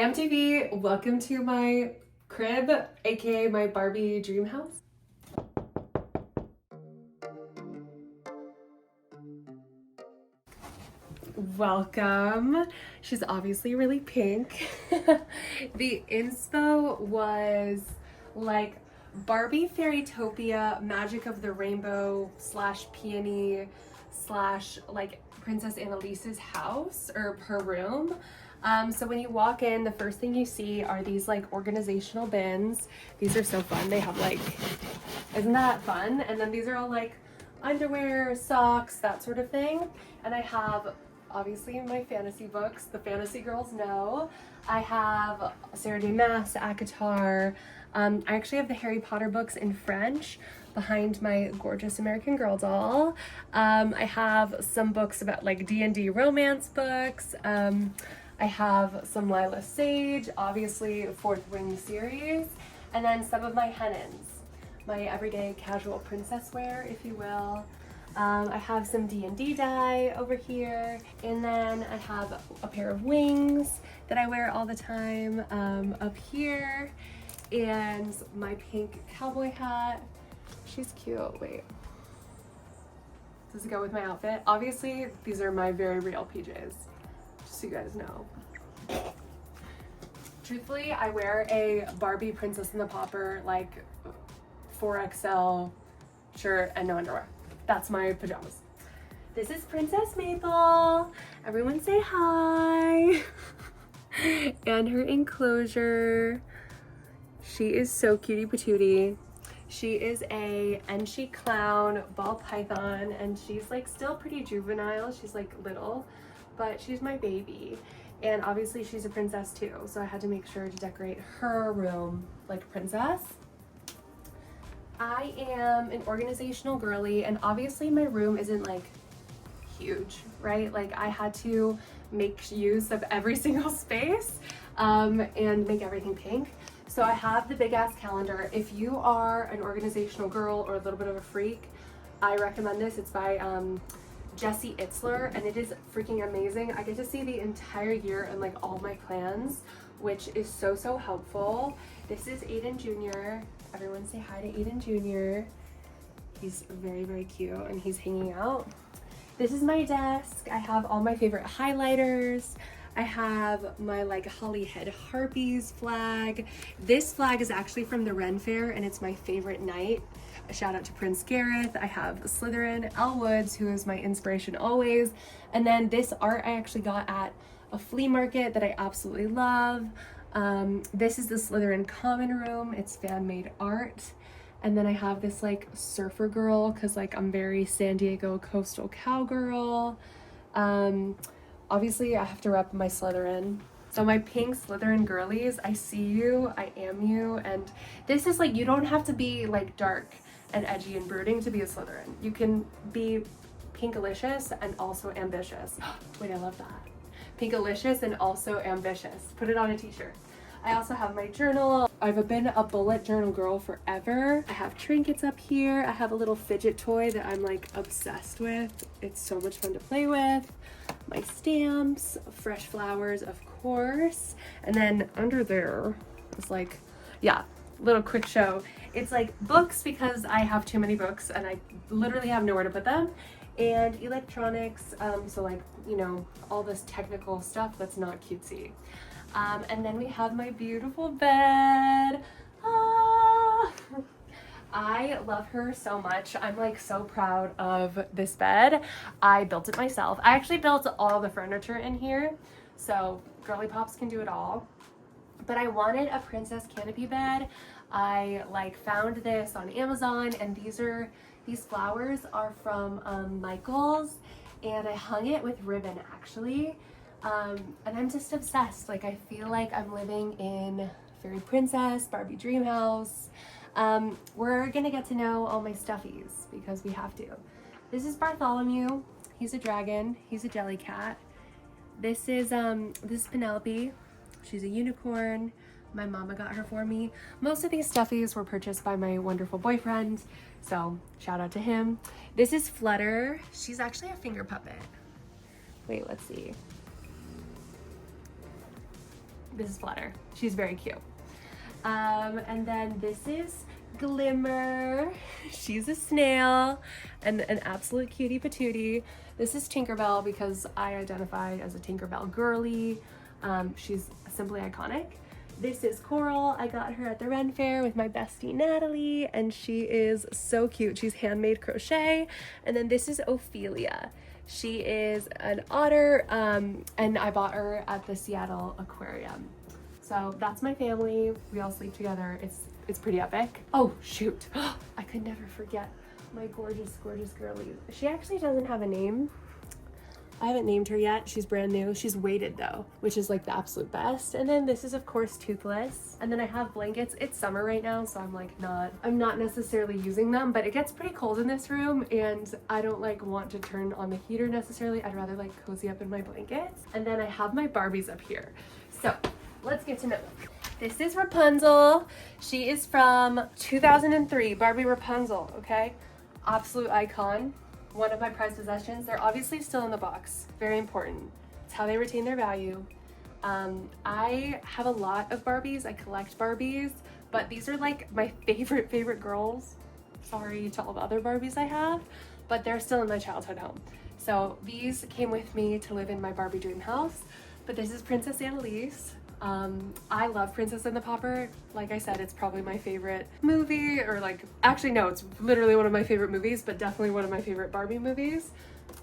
MTV, welcome to my crib, aka my Barbie dream house. Welcome. She's obviously really pink. The inspo was like Barbie Fairytopia, Magic of the Rainbow slash Peony slash like Princess Annalise's house or her room. So when you walk in, the first thing you see are these like organizational bins. These are so fun. They have like, isn't that fun? And then these are all like underwear, socks, that sort of thing. And I have obviously my fantasy books, the fantasy girls know. I have Sarah J. Maas, ACOTAR. I actually have the Harry Potter books in French behind my gorgeous American Girl doll. I have some books about like D&D romance books. I have some Lila Sage, obviously Fourth Wing series, and then some of my hennins, my everyday casual princess wear, if you will. I have some D&D dye over here, and then I have a pair of wings that I wear all the time up here, and my pink cowboy hat. She's cute. Wait, does it go with my outfit? Obviously, these are my very real PJs, just so you guys know. Truthfully, I wear a Barbie Princess and the Pauper like 4XL shirt and no underwear. That's my pajamas. This is Princess Maple. Everyone say hi. And her enclosure. She is so cutie patootie. She is a Enchi clown ball python, and she's like still pretty juvenile. She's like little, but she's my baby. And obviously she's a princess too, so I had to make sure to decorate her room like a princess. I am an organizational girly, and obviously my room isn't like huge, right? Like I had to make use of every single space and make everything pink. So I have the big ass calendar. If you are an organizational girl or a little bit of a freak, I recommend this. It's by Jessie Itzler, and it is freaking amazing. I get to see the entire year and like all my plans, which is so helpful. This is Aiden Jr. Everyone say hi to Aiden Jr. He's very cute, and he's hanging out. This is my desk. I have all my favorite highlighters. I have my like Hollyhead Harpies flag. This flag is actually from the Ren Fair, and it's my favorite knight. A shout out to Prince Gareth. I have Slytherin, Elle Woods, who is my inspiration always. And then this art I actually got at a flea market that I absolutely love. This is the Slytherin common room. It's fan-made art. And then I have this like surfer girl, because like I'm very San Diego coastal cowgirl. Obviously I have to rep my Slytherin. So my pink Slytherin girlies, I see you, I am you. And this is like, you don't have to be like dark and edgy and brooding to be a Slytherin. You can be pinkalicious and also ambitious. Wait, I love that. Pinkalicious and also ambitious. Put it on a t-shirt. I also have my journal. I've been a bullet journal girl forever. I have trinkets up here. I have a little fidget toy that I'm like obsessed with. It's so much fun to play with. My stamps, fresh flowers, of course. And then under there is like, yeah, little quick show. It's like books, because I have too many books and I literally have nowhere to put them. And electronics, so like, you know, all this technical stuff that's not cutesy. And then we have my beautiful bed. Ah! I love her so much. I'm like so proud of this bed. I built it myself. I actually built all the furniture in here, so girly pops can do it all. But I wanted a princess canopy bed. I like found this on Amazon, and these flowers are from Michael's, and I hung it with ribbon actually. And I'm just obsessed. Like I feel like I'm living in Fairy Princess, Barbie Dreamhouse. We're gonna get to know all my stuffies because we have to. This is Bartholomew. He's a dragon. He's a jelly cat. This is Penelope. She's a unicorn. My mama got her for me. Most of these stuffies were purchased by my wonderful boyfriend, so shout out to him. This is Flutter. She's actually a finger puppet. Wait, let's see. This is Flutter. She's very cute. And then this is Glimmer. She's a snail and an absolute cutie patootie. This is Tinkerbell because I identify as a Tinkerbell girly. She's simply iconic. This is Coral. I got her at the Ren Fair with my bestie Natalie, and she is so cute. She's handmade crochet. And then this is Ophelia. She is an otter, and I bought her at the Seattle Aquarium. So that's my family. We all sleep together. It's pretty epic. Oh shoot, I could never forget my gorgeous girly. She actually doesn't have a name. I haven't named her yet. She's brand new. She's weighted though, which is like the absolute best. And then this is of course Toothless. And then I have blankets. It's summer right now, so I'm not necessarily using them, but it gets pretty cold in this room and I don't like want to turn on the heater necessarily. I'd rather like cozy up in my blankets. And then I have my Barbies up here. So let's get to know them. This is Rapunzel. She is from 2003, Barbie Rapunzel, okay? Absolute icon. One of my prized possessions. They're obviously still in the box. Very important. It's how they retain their value. I have a lot of Barbies. I collect Barbies, but these are like my favorite girls. Sorry to all the other Barbies I have, but they're still in my childhood home. So these came with me to live in my Barbie dream house, but this is Princess Annalise. I love Princess and the Pauper. Like I said, it's probably my favorite movie, or like, actually no, it's literally one of my favorite movies, but definitely one of my favorite Barbie movies.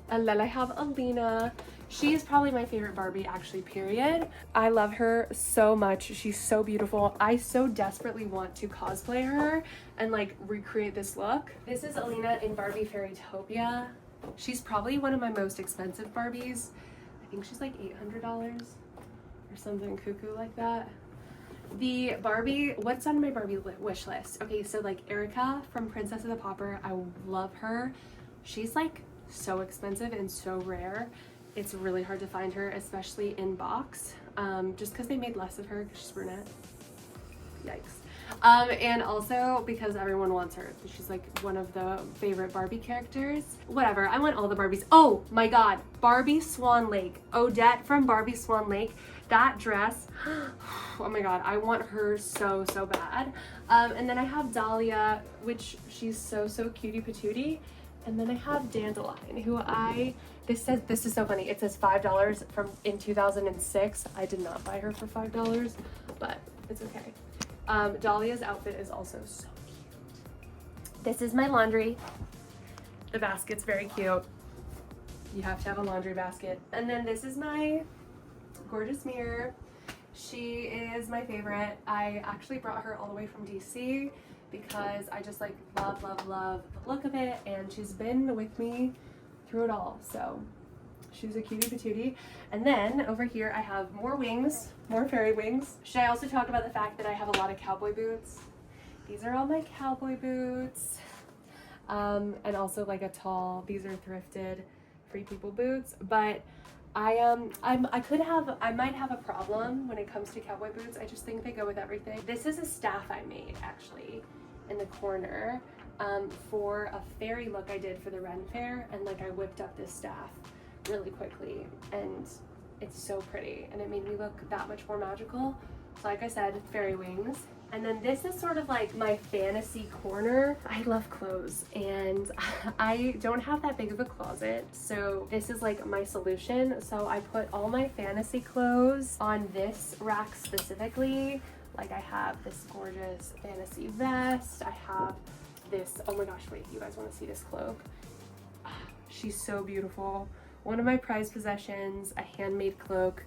And then I have Alina. She is probably my favorite Barbie, actually, period. I love her so much. She's so beautiful. I so desperately want to cosplay her and like recreate this look. This is Alina in Barbie Fairytopia. She's probably one of my most expensive Barbies. I think she's like $800. Or something cuckoo like that. The Barbie, what's on my Barbie wish list? Okay, so like Erica from Princess and the Pauper, I love her. She's like so expensive and so rare. It's really hard to find her, especially in box, just because they made less of her because she's brunette. Yikes. And also because everyone wants her. She's like one of the favorite Barbie characters. Whatever, I want all the Barbies. Oh my god, Barbie Swan Lake. Odette from Barbie Swan Lake. That dress, oh my god, I want her so bad. And then I have Dahlia, which she's so cutie patootie. And then I have Dandelion, who this is so funny. It says $5 in 2006. I did not buy her for $5, but it's okay. Dahlia's outfit is also so cute. This is my laundry. The basket's very cute. You have to have a laundry basket. And then this is my gorgeous mirror. She is my favorite. I actually brought her all the way from DC because I just like love the look of it, and she's been with me through it all. So she's a cutie patootie. And then over here I have more wings, more fairy wings. Should I also talk about the fact that I have a lot of cowboy boots? These are all my cowboy boots. And also like a tall, these are thrifted Free People boots, but I might have a problem when it comes to cowboy boots. I just think they go with everything. This is a staff I made actually in the corner for a fairy look I did for the Ren Fair, and like I whipped up this staff really quickly and it's so pretty and it made me look that much more magical. So like I said, fairy wings. And then this is sort of like my fantasy corner. I love clothes and I don't have that big of a closet. So this is like my solution. So I put all my fantasy clothes on this rack specifically. Like I have this gorgeous fantasy vest. I have this, oh my gosh, wait, you guys want to see this cloak? She's so beautiful. One of my prized possessions, a handmade cloak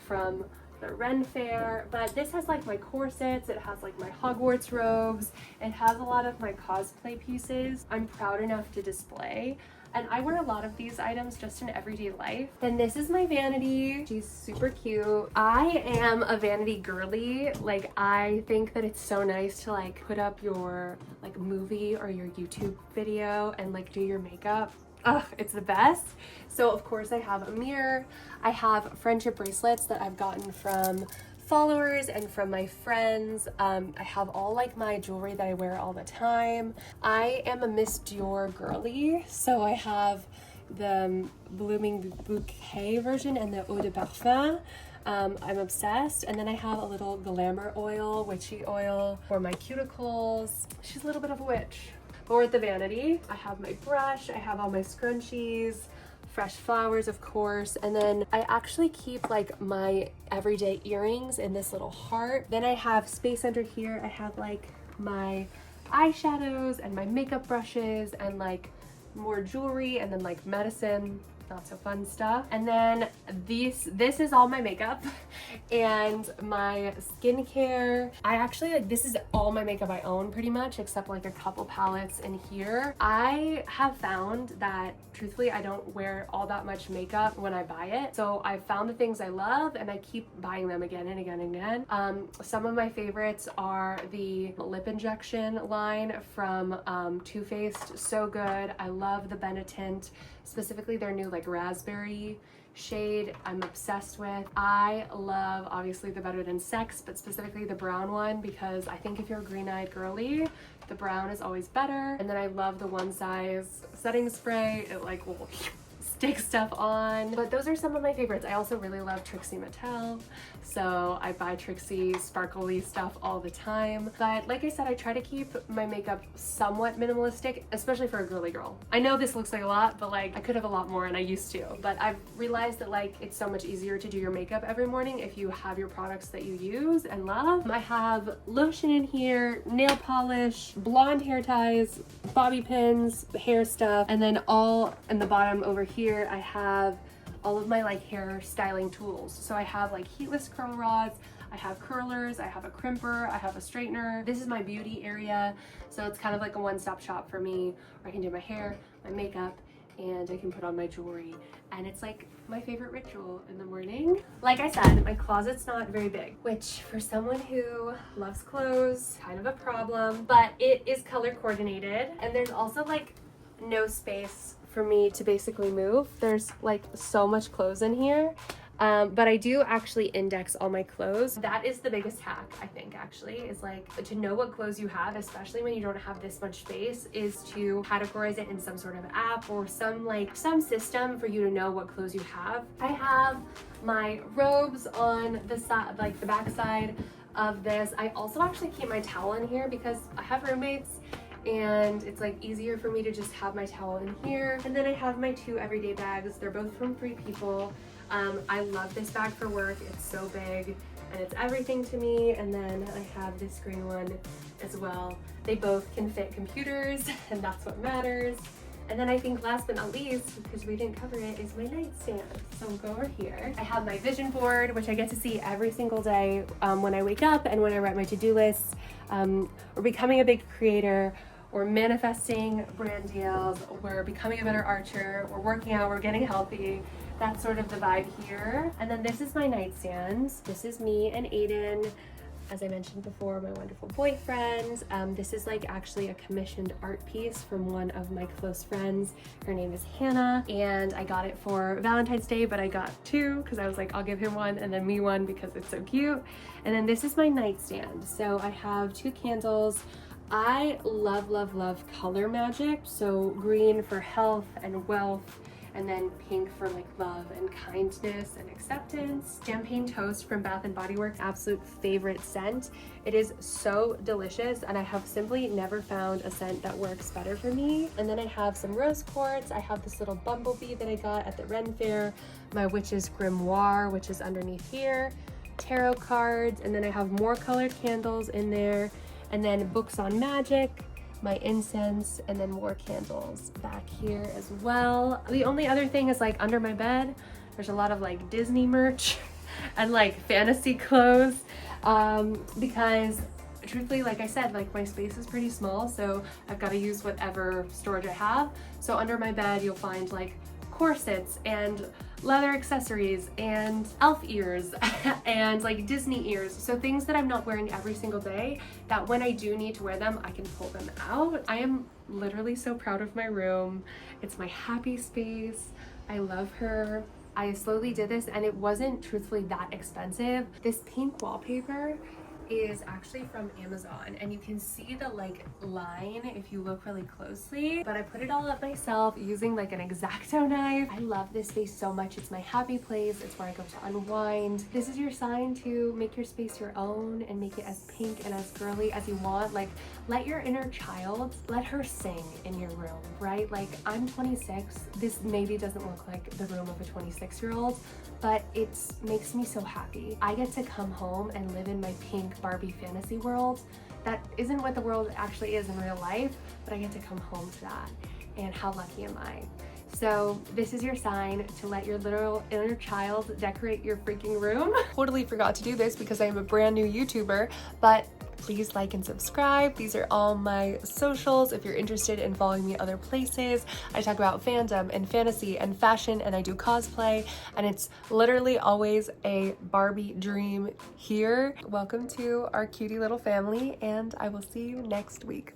from the Ren Fair, but this has like my corsets, it has like my Hogwarts robes, it has a lot of my cosplay pieces I'm proud enough to display, and I wear a lot of these items just in everyday life. And this is my vanity. She's super cute. I am a vanity girly. Like I think that it's so nice to like put up your like movie or your YouTube video and like do your makeup. Ugh, it's the best. So of course I have a mirror. I have friendship bracelets that I've gotten from followers and from my friends. I have all like my jewelry that I wear all the time. I am a Miss Dior girly, so I have the Blooming Bouquet version and the Eau de Parfum. I'm obsessed. And then I have a little glamour oil, witchy oil for my cuticles. She's a little bit of a witch. But we're at the vanity. I have my brush, I have all my scrunchies, fresh flowers, of course. And then I actually keep like my everyday earrings in this little heart. Then I have space under here. I have like my eyeshadows and my makeup brushes and like more jewelry and then like medicine, not so fun stuff. And then this is all my makeup and my skincare. I actually like, this is all my makeup I own pretty much, except like a couple palettes in here. I have found that truthfully I don't wear all that much makeup when I buy it, so I found the things I love and I keep buying them again and again and again. Some of my favorites are the lip injection line from Too Faced. So good. I love the Benetint, specifically their new like raspberry shade. I'm obsessed with. I love obviously the Better Than Sex, but specifically the brown one, because I think if you're a green-eyed girly, the brown is always better. And then I love the One Size setting spray. It like will stick stuff on. But those are some of my favorites. I also really love Trixie Mattel, so I buy Trixie sparkly stuff all the time. But like I said, I try to keep my makeup somewhat minimalistic, especially for a girly girl. I know this looks like a lot, but like I could have a lot more and I used to. But I've realized that like it's so much easier to do your makeup every morning if you have your products that you use and love. I have lotion in here, nail polish, blonde hair ties, bobby pins, hair stuff, and then all in the bottom over here I have all of my like hair styling tools. So I have like heatless curl rods, I have curlers, I have a crimper, I have a straightener. This is my beauty area, so it's kind of like a one-stop shop for me where I can do my hair, my makeup, and I can put on my jewelry, and it's like my favorite ritual in the morning. Like I said, my closet's not very big, which for someone who loves clothes, kind of a problem, but it is color coordinated, and there's also like no space for me to basically move. There's like so much clothes in here, but I do actually index all my clothes. That is the biggest hack, I think, actually, is like to know what clothes you have, especially when you don't have this much space, is to categorize it in some sort of app or some system for you to know what clothes you have. I have my robes on the side, like the back side of this. I also actually keep my towel in here because I have roommates and it's like easier for me to just have my towel in here. And then I have my two everyday bags. They're both from Free People. I love this bag for work. It's so big and it's everything to me. And then I have this green one as well. They both can fit computers and that's what matters. And then I think last but not least, because we didn't cover it, is my nightstand. So we'll go over here. I have my vision board, which I get to see every single day when I wake up and when I write my to-do lists. We're becoming a big creator. We're manifesting brand deals, we're becoming a better archer, we're working out, we're getting healthy. That's sort of the vibe here. And then this is my nightstand. This is me and Aiden, as I mentioned before, my wonderful boyfriend. This is like actually a commissioned art piece from one of my close friends. Her name is Hannah, and I got it for Valentine's Day, but I got two because I was like, I'll give him one and then me one because it's so cute. And then this is my nightstand. So I have two candles. I love, love, love color magic. So green for health and wealth, and then pink for like love and kindness and acceptance. Champagne Toast from Bath & Body Works, absolute favorite scent. It is so delicious, and I have simply never found a scent that works better for me. And then I have some rose quartz. I have this little bumblebee that I got at the Ren Fair, my witch's grimoire, which is underneath here, tarot cards, and then I have more colored candles in there, and then books on magic, my incense, and then more candles back here as well. The only other thing is like under my bed, there's a lot of like Disney merch and like fantasy clothes, because truthfully, like I said, like my space is pretty small, so I've got to use whatever storage I have. So under my bed, you'll find like corsets and leather accessories and elf ears and like Disney ears. So things that I'm not wearing every single day, that when I do need to wear them, I can pull them out. I am literally so proud of my room. It's my happy space. I love her. I slowly did this and it wasn't truthfully that expensive. This pink wallpaper is actually from Amazon, and you can see the like line if you look really closely, but I put it all up myself using like an X-Acto knife. I love this space so much. It's my happy place. It's where I go to unwind. This is your sign to make your space your own and make it as pink and as girly as you want. Like, let your inner child, let her sing in your room, right? Like, I'm 26. This maybe doesn't look like the room of a 26-year-old, but it makes me so happy. I get to come home and live in my pink Barbie fantasy world. That isn't what the world actually is in real life, but I get to come home to that. And how lucky am I? So this is your sign to let your literal inner child decorate your freaking room. Totally forgot to do this because I am a brand new YouTuber, but please like and subscribe. These are all my socials if you're interested in following me other places. I talk about fandom and fantasy and fashion, and I do cosplay, and it's literally always a Barbie dream here. Welcome to our cutie little family, and I will see you next week.